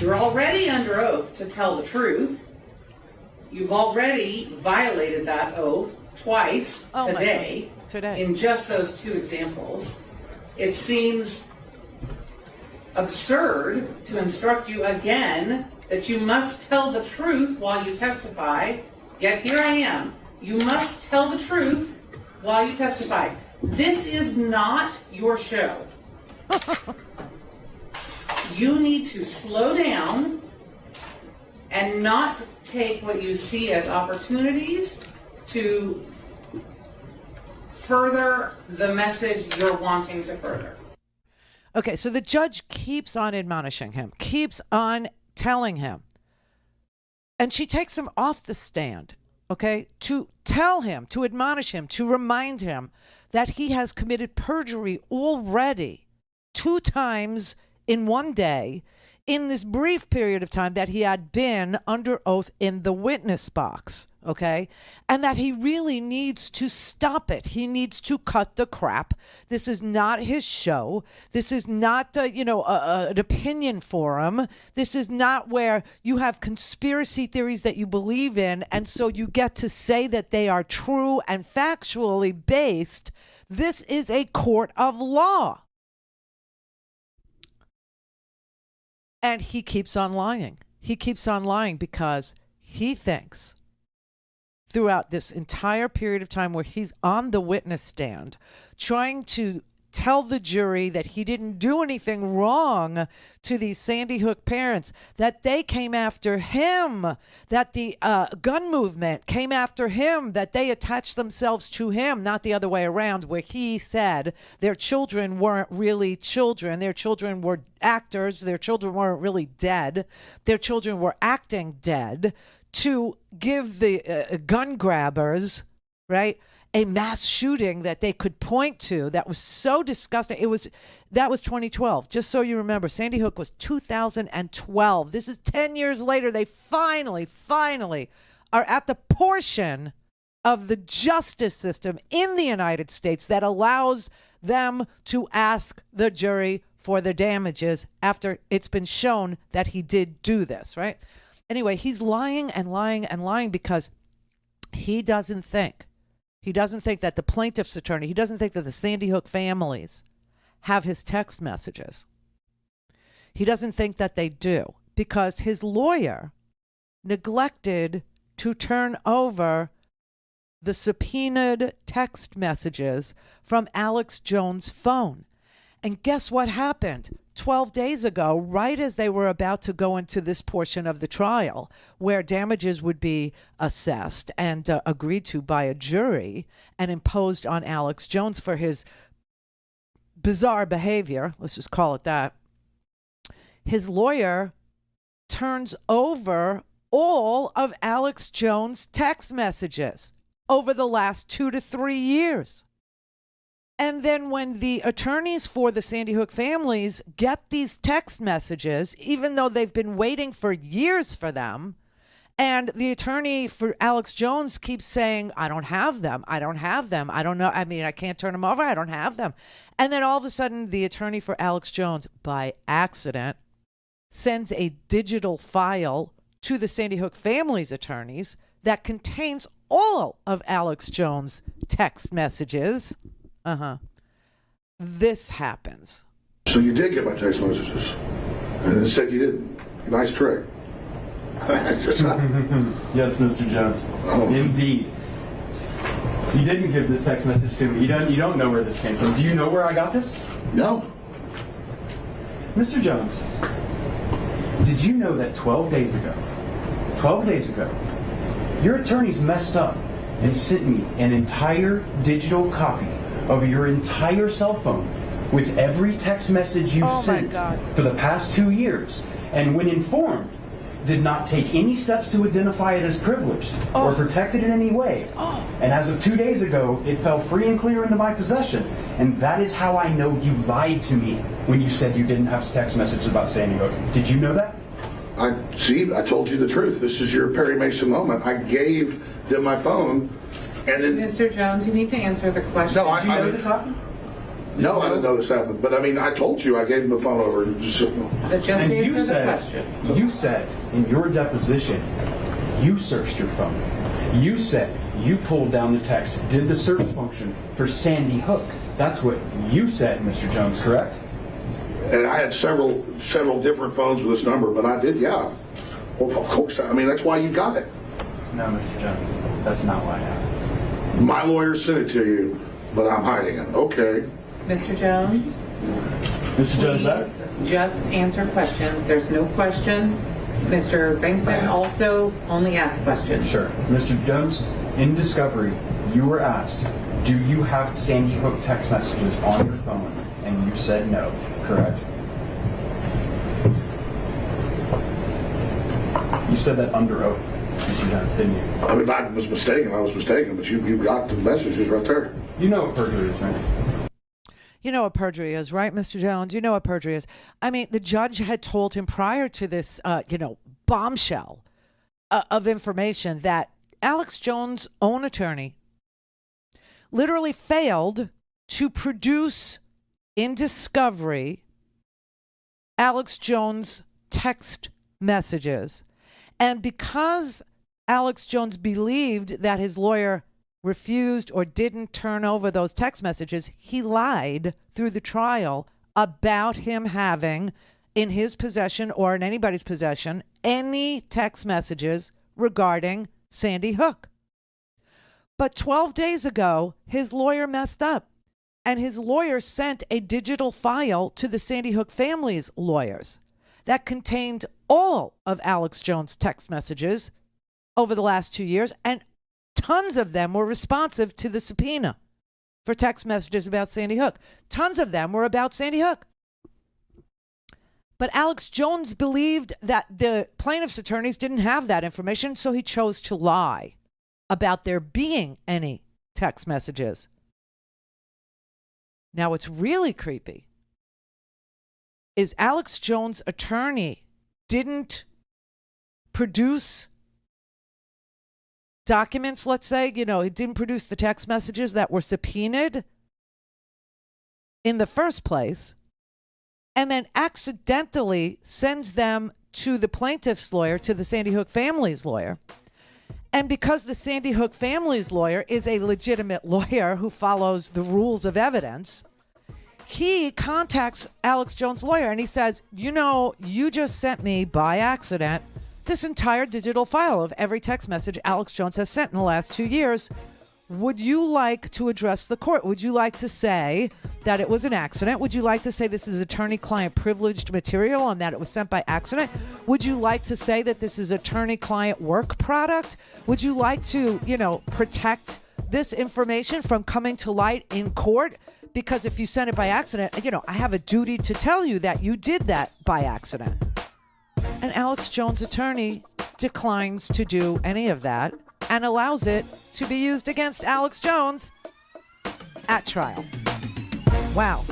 You're already under oath to tell the truth. You've already violated that oath twice today in just those two examples. It seems absurd to instruct you again that you must tell the truth while you testify, yet here I am. You must tell the truth while you testify. This is not your show. You need to slow down and not take what you see as opportunities to further the message you're wanting to further. Okay, so the judge keeps on admonishing him, keeps on telling him. And she takes him off the stand, okay, to tell him, to admonish him, to remind him that he has committed perjury already 2 times in one day in this brief period of time that he had been under oath in the witness box, okay? And that he really needs to stop it. He needs to cut the crap. This is not his show. This is not, an opinion forum. This is not where you have conspiracy theories that you believe in, and so you get to say that they are true and factually based. This is a court of law. And he keeps on lying. He keeps on lying because he thinks throughout this entire period of time where he's on the witness stand trying to tell the jury that he didn't do anything wrong to these Sandy Hook parents, that they came after him, that the gun movement came after him, that they attached themselves to him, not the other way around, where he said their children weren't really children. Their children were actors. Their children weren't really dead. Their children were acting dead to give the gun grabbers, right, a mass shooting that they could point to that was so disgusting. That was 2012. Just so you remember, Sandy Hook was 2012. This is 10 years later. They finally are at the portion of the justice system in the United States that allows them to ask the jury for the damages after it's been shown that he did do this, right? Anyway, he's lying and lying and lying because he doesn't think that the plaintiff's attorney, he doesn't think that the Sandy Hook families have his text messages. He doesn't think that they do because his lawyer neglected to turn over the subpoenaed text messages from Alex Jones' phone. And guess what happened? 12 days ago, right as they were about to go into this portion of the trial where damages would be assessed and agreed to by a jury and imposed on Alex Jones for his bizarre behavior, let's just call it that, his lawyer turns over all of Alex Jones' text messages over the last 2 to 3 years. And then when the attorneys for the Sandy Hook families get these text messages, even though they've been waiting for years for them, and the attorney for Alex Jones keeps saying, I don't have them. I don't know. I mean, I can't turn them over. I don't have them. And then all of a sudden, the attorney for Alex Jones, by accident, sends a digital file to the Sandy Hook families attorneys that contains all of Alex Jones' text messages. This happens. So you did get my text messages, and it said you didn't. Nice trick. Yes, Mr. Jones. Oh. Indeed. You didn't give this text message to me. You don't know where this came from. Do you know where I got this? No. Mr. Jones, did you know that 12 days ago, your attorneys messed up and sent me an entire digital copy of your entire cell phone with every text message you've sent for the past 2 years, and when informed, did not take any steps to identify it as privileged or protect it in any way. And as of 2 days ago, it fell free and clear into my possession. And that is how I know you lied to me when you said you didn't have text messages about Sandy Hook. Did you know that? I told you the truth. This is your Perry Mason moment. I gave them my phone, and then... Mr. Jones, you need to answer the question. No, Did you know this happened? No, I didn't know this happened. But I mean, I told you I gave him the phone over. But just And you answer the said, question. you said in your deposition, you searched your phone. You said you pulled down the text, did the search function for Sandy Hook. That's what you said, Mr. Jones, correct? And I had several different phones with this number, but I did, yeah. Well, of course. I mean, that's why you got it. No, Mr. Jones, that's not why I have. My lawyer sent it to you, but I'm hiding it. Okay. Mr. Jones, Mr. Jones, please just answer questions. There's no question. Mr. Bankston also only asks questions. Sure. Mr. Jones, in discovery, you were asked, do you have Sandy Hook text messages on your phone? And you said no, correct? You said that under oath, Mr. Jones, didn't you? I mean, if I was mistaken, I was mistaken, but you got the messages right there. You know what perjury is, right? You know what perjury is, right, Mr. Jones? You know what perjury is. I mean, the judge had told him prior to this, bombshell of information that Alex Jones' own attorney literally failed to produce in discovery Alex Jones' text messages. And because Alex Jones believed that his lawyer refused or didn't turn over those text messages, he lied through the trial about him having in his possession or in anybody's possession any text messages regarding Sandy Hook. But 12 days ago, his lawyer messed up, and his lawyer sent a digital file to the Sandy Hook family's lawyers that contained all of Alex Jones' text messages over the last 2 years, and tons of them were responsive to the subpoena for text messages about Sandy Hook. Tons of them were about Sandy Hook. But Alex Jones believed that the plaintiff's attorneys didn't have that information, so he chose to lie about there being any text messages. Now, what's really creepy is Alex Jones' attorney didn't produce documents, let's say, he didn't produce the text messages that were subpoenaed in the first place, and then accidentally sends them to the plaintiff's lawyer, to the Sandy Hook family's lawyer. And because the Sandy Hook family's lawyer is a legitimate lawyer who follows the rules of evidence, he contacts Alex Jones' lawyer and he says, you just sent me by accident this entire digital file of every text message Alex Jones has sent in the last 2 years. Would you like to address the court? Would you like to say that it was an accident? Would you like to say this is attorney-client privileged material and that it was sent by accident? Would you like to say that this is attorney-client work product? Would you like to, protect this information from coming to light in court? Because if you sent it by accident, I have a duty to tell you that you did that by accident. And Alex Jones' attorney declines to do any of that and allows it to be used against Alex Jones at trial. Wow.